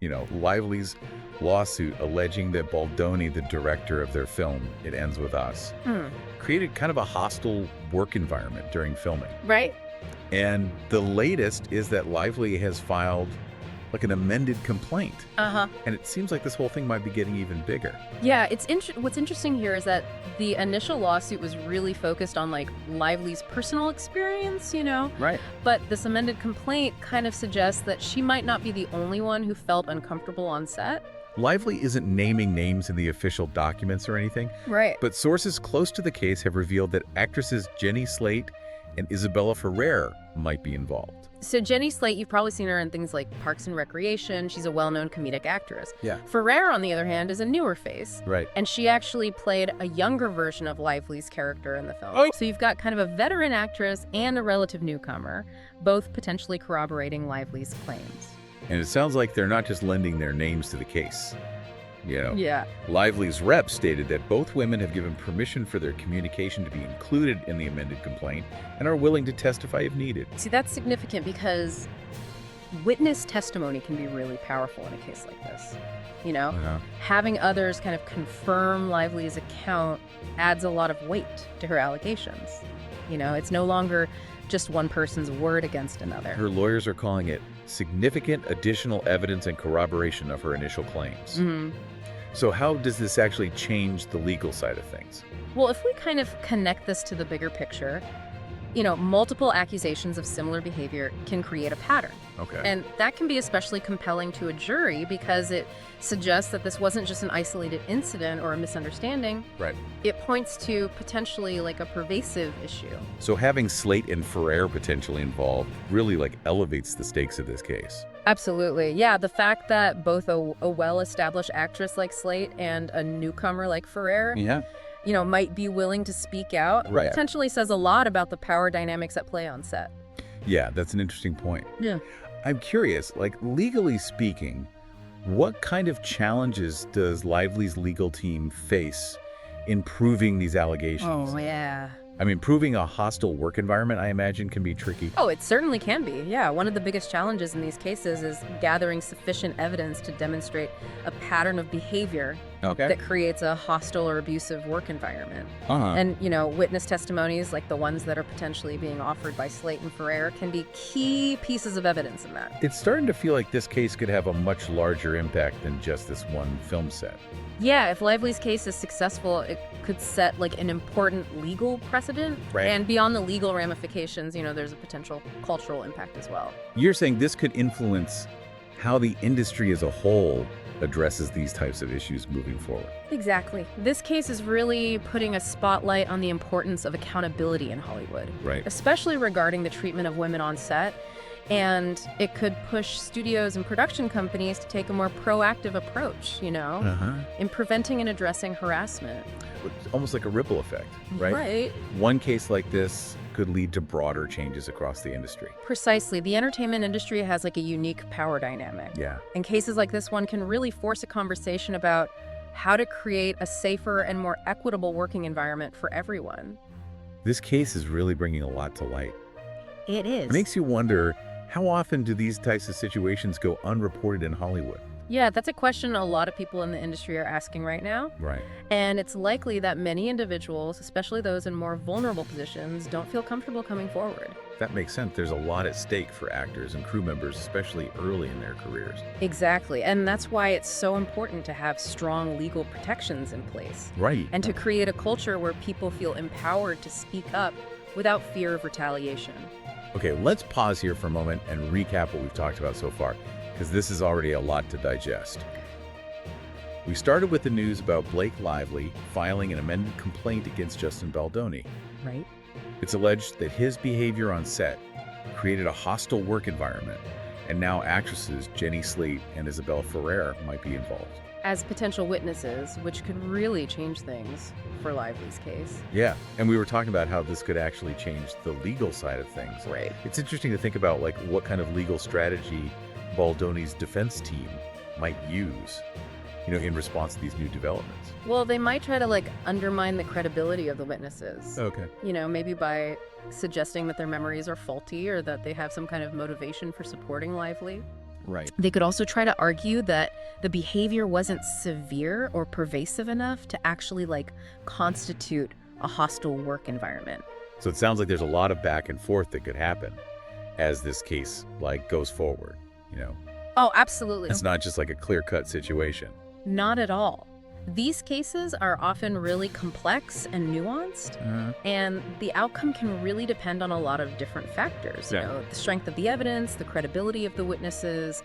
Lively's lawsuit alleging that Baldoni, the director of their film, It Ends With Us, created kind of a hostile work environment during filming. Right. And the latest is that Lively has filed like an amended complaint. And it seems like this whole thing might be getting even bigger. Yeah, what's interesting here is that the initial lawsuit was really focused on like Lively's personal experience, Right. But this amended complaint kind of suggests that she might not be the only one who felt uncomfortable on set. Lively isn't naming names in the official documents or anything. Right. But sources close to the case have revealed that actresses Jenny Slate and Isabella Ferrer might be involved. So Jenny Slate, you've probably seen her in things like Parks and Recreation. She's a well-known comedic actress. Yeah. Ferrer, on the other hand, is a newer face. Right. And she actually played a younger version of Lively's character in the film. Oh. So you've got kind of a veteran actress and a relative newcomer, both potentially corroborating Lively's claims. And it sounds like they're not just lending their names to the case. Yeah. Lively's rep stated that both women have given permission for their communication to be included in the amended complaint and are willing to testify if needed. See, that's significant because witness testimony can be really powerful in a case like this. Having others kind of confirm Lively's account adds a lot of weight to her allegations. It's no longer just one person's word against another. Her lawyers are calling it significant additional evidence and corroboration of her initial claims. So how does this actually change the legal side of things? Well, if we kind of connect this to the bigger picture, multiple accusations of similar behavior can create a pattern. Okay. And that can be especially compelling to a jury because it suggests that this wasn't just an isolated incident or a misunderstanding. Right. It points to potentially like a pervasive issue. So having Slate and Ferrer potentially involved really elevates the stakes of this case. Absolutely. Yeah, the fact that both a well-established actress like Slate and a newcomer like Ferrer might be willing to speak out, potentially says a lot about the power dynamics at play on set. Yeah, that's an interesting point. Yeah. I'm curious, legally speaking, what kind of challenges does Lively's legal team face in proving these allegations? Oh, yeah. I mean, proving a hostile work environment, I imagine, can be tricky. Oh, it certainly can be. Yeah, one of the biggest challenges in these cases is gathering sufficient evidence to demonstrate a pattern of behavior that creates a hostile or abusive work environment. And, witness testimonies like the ones that are potentially being offered by Slate and Ferrer can be key pieces of evidence in that. It's starting to feel like this case could have a much larger impact than just this one film set. Yeah, if Lively's case is successful, it could set an important legal precedent. Right. And beyond the legal ramifications, there's a potential cultural impact as well. You're saying this could influence how the industry as a whole addresses these types of issues moving forward. Exactly. This case is really putting a spotlight on the importance of accountability in Hollywood. Right. Especially regarding the treatment of women on set. And it could push studios and production companies to take a more proactive approach, in preventing and addressing harassment. It's almost like a ripple effect, right? Right. One case like this could lead to broader changes across the industry. Precisely. The entertainment industry has a unique power dynamic. Yeah. And cases like this one can really force a conversation about how to create a safer and more equitable working environment for everyone. This case is really bringing a lot to light. It is. It makes you wonder, how often do these types of situations go unreported in Hollywood? Yeah, that's a question a lot of people in the industry are asking right now. Right. And it's likely that many individuals, especially those in more vulnerable positions, don't feel comfortable coming forward. That makes sense. There's a lot at stake for actors and crew members, especially early in their careers. Exactly. And that's why it's so important to have strong legal protections in place. Right. And to create a culture where people feel empowered to speak up without fear of retaliation. Okay, let's pause here for a moment and recap what we've talked about so far, because this is already a lot to digest. We started with the news about Blake Lively filing an amended complaint against Justin Baldoni. Right. It's alleged that his behavior on set created a hostile work environment, and now actresses Jenny Slate and Isabella Ferrer might be involved. As potential witnesses, which could really change things for Lively's case. Yeah, and we were talking about how this could actually change the legal side of things. Right. It's interesting to think about what kind of legal strategy Baldoni's defense team might use, in response to these new developments. Well, they might try to undermine the credibility of the witnesses. Okay. Maybe by suggesting that their memories are faulty or that they have some kind of motivation for supporting Lively. Right. They could also try to argue that the behavior wasn't severe or pervasive enough to actually constitute a hostile work environment. So it sounds like there's a lot of back and forth that could happen as this case goes forward, Oh, absolutely. It's not just like a clear-cut situation. Not at all. These cases are often really complex and nuanced, and the outcome can really depend on a lot of different factors. Yeah. The strength of the evidence, the credibility of the witnesses,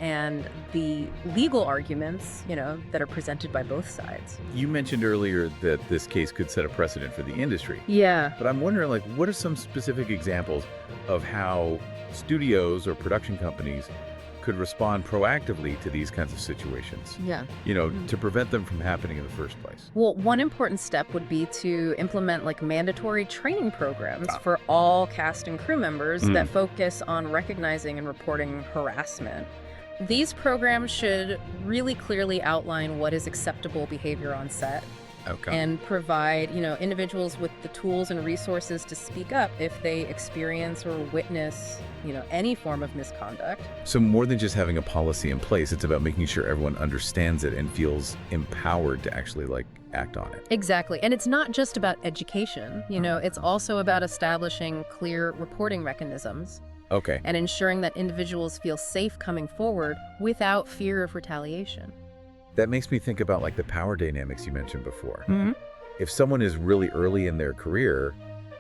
and the legal arguments, that are presented by both sides. You mentioned earlier that this case could set a precedent for the industry. Yeah. But I'm wondering, what are some specific examples of how studios or production companies could respond proactively to these kinds of situations, Yeah. to prevent them from happening in the first place? Well, one important step would be to implement mandatory training programs for all cast and crew members that focus on recognizing and reporting harassment. These programs should really clearly outline what is acceptable behavior on set. Okay. And provide, individuals with the tools and resources to speak up if they experience or witness, any form of misconduct. So more than just having a policy in place, it's about making sure everyone understands it and feels empowered to actually act on it. Exactly. And it's not just about education, it's also about establishing clear reporting mechanisms. Okay. And ensuring that individuals feel safe coming forward without fear of retaliation. That makes me think about the power dynamics you mentioned before. Mm-hmm. If someone is really early in their career,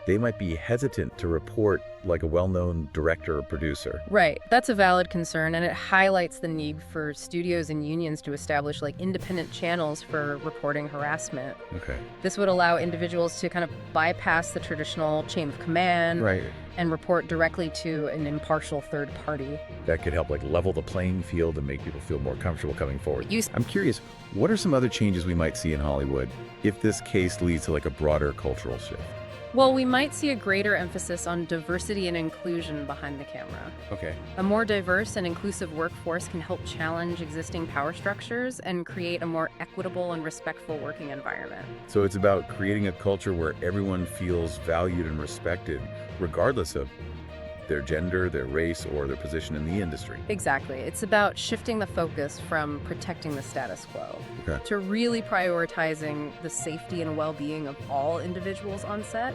they might be hesitant to report a well-known director or producer. Right. That's a valid concern, and it highlights the need for studios and unions to establish independent channels for reporting harassment. Okay. This would allow individuals to kind of bypass the traditional chain of command. Right. And report directly to an impartial third party. That could help level the playing field and make people feel more comfortable coming forward. I'm curious, what are some other changes we might see in Hollywood if this case leads to a broader cultural shift? Well, we might see a greater emphasis on diversity and inclusion behind the camera. Okay. A more diverse and inclusive workforce can help challenge existing power structures and create a more equitable and respectful working environment. So it's about creating a culture where everyone feels valued and respected, regardless of their gender, their race, or their position in the industry. Exactly. It's about shifting the focus from protecting the status quo to really prioritizing the safety and well-being of all individuals on set.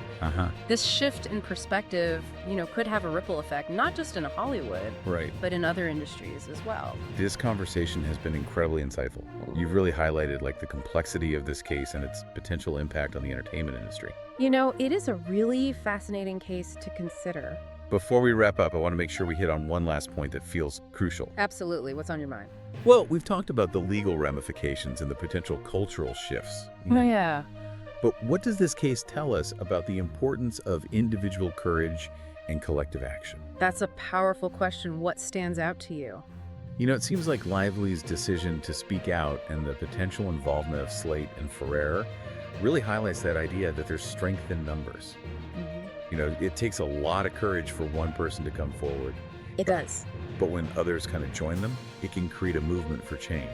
This shift in perspective, could have a ripple effect, not just in Hollywood, but in other industries as well. This conversation has been incredibly insightful. You've really highlighted the complexity of this case and its potential impact on the entertainment industry. It is a really fascinating case to consider. Before we wrap up, I want to make sure we hit on one last point that feels crucial. Absolutely. What's on your mind? Well, we've talked about the legal ramifications and the potential cultural shifts. Oh, yeah. But what does this case tell us about the importance of individual courage and collective action? That's a powerful question. What stands out to you? It seems like Lively's decision to speak out and the potential involvement of Slate and Ferrer really highlights that idea that there's strength in numbers. It takes a lot of courage for one person to come forward. It does. But when others kind of join them, it can create a movement for change.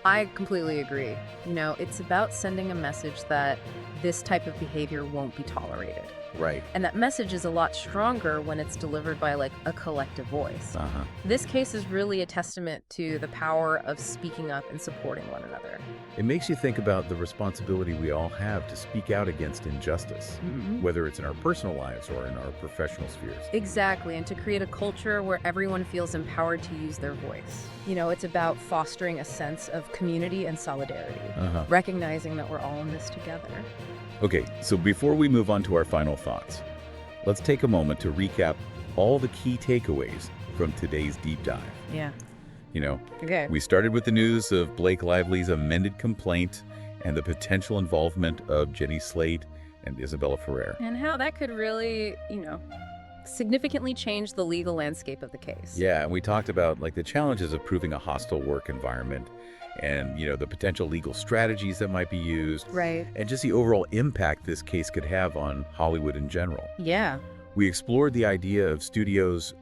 I completely agree. It's about sending a message that this type of behavior won't be tolerated. Right. And that message is a lot stronger when it's delivered by a collective voice. This case is really a testament to the power of speaking up and supporting one another. It makes you think about the responsibility we all have to speak out against injustice, whether it's in our personal lives or in our professional spheres. Exactly, and to create a culture where everyone feels empowered to use their voice. It's about fostering a sense of community and solidarity, recognizing that we're all in this together. Okay, so before we move on to our final thoughts, let's take a moment to recap all the key takeaways from today's deep dive. Yeah. Okay. We started with the news of Blake Lively's amended complaint and the potential involvement of Jenny Slate and Isabella Ferrer. And how that could really, significantly change the legal landscape of the case. Yeah, and we talked about the challenges of proving a hostile work environment and, the potential legal strategies that might be used. Right. And just the overall impact this case could have on Hollywood in general. Yeah. We explored the idea of studios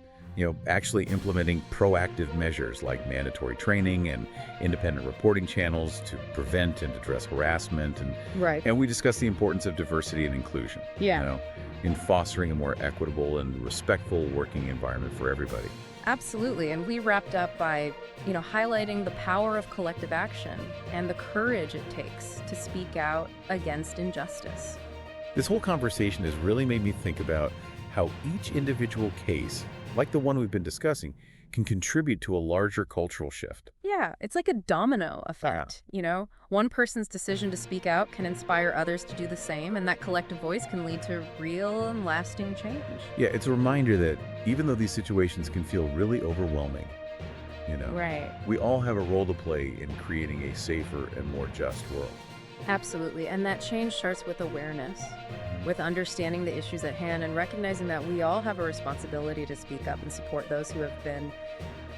actually implementing proactive measures like mandatory training and independent reporting channels to prevent and address harassment. And we discussed the importance of diversity and inclusion. Yeah. In fostering a more equitable and respectful working environment for everybody. Absolutely. And we wrapped up by, highlighting the power of collective action and the courage it takes to speak out against injustice. This whole conversation has really made me think about how each individual case, like the one we've been discussing, can contribute to a larger cultural shift. Yeah, it's like a domino effect, One person's decision to speak out can inspire others to do the same, and that collective voice can lead to real and lasting change. Yeah, it's a reminder that even though these situations can feel really overwhelming, Right. we all have a role to play in creating a safer and more just world. Absolutely. And that change starts with awareness, with understanding the issues at hand and recognizing that we all have a responsibility to speak up and support those who have been,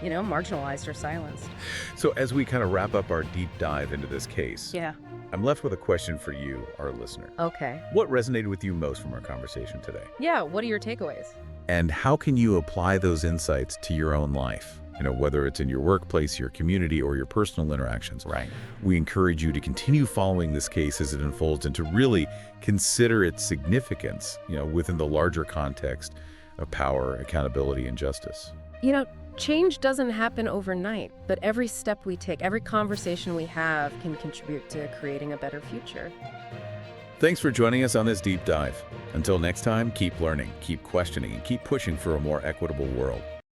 marginalized or silenced. So as we kind of wrap up our deep dive into this case, Yeah. I'm left with a question for you, our listener. Okay. What resonated with you most from our conversation today? Yeah, what are your takeaways? And how can you apply those insights to your own life? Whether it's in your workplace, your community, or your personal interactions. Right. We encourage you to continue following this case as it unfolds and to really consider its significance, within the larger context of power, accountability, and justice. Change doesn't happen overnight, but every step we take, every conversation we have can contribute to creating a better future. Thanks for joining us on this deep dive. Until next time, keep learning, keep questioning, and keep pushing for a more equitable world.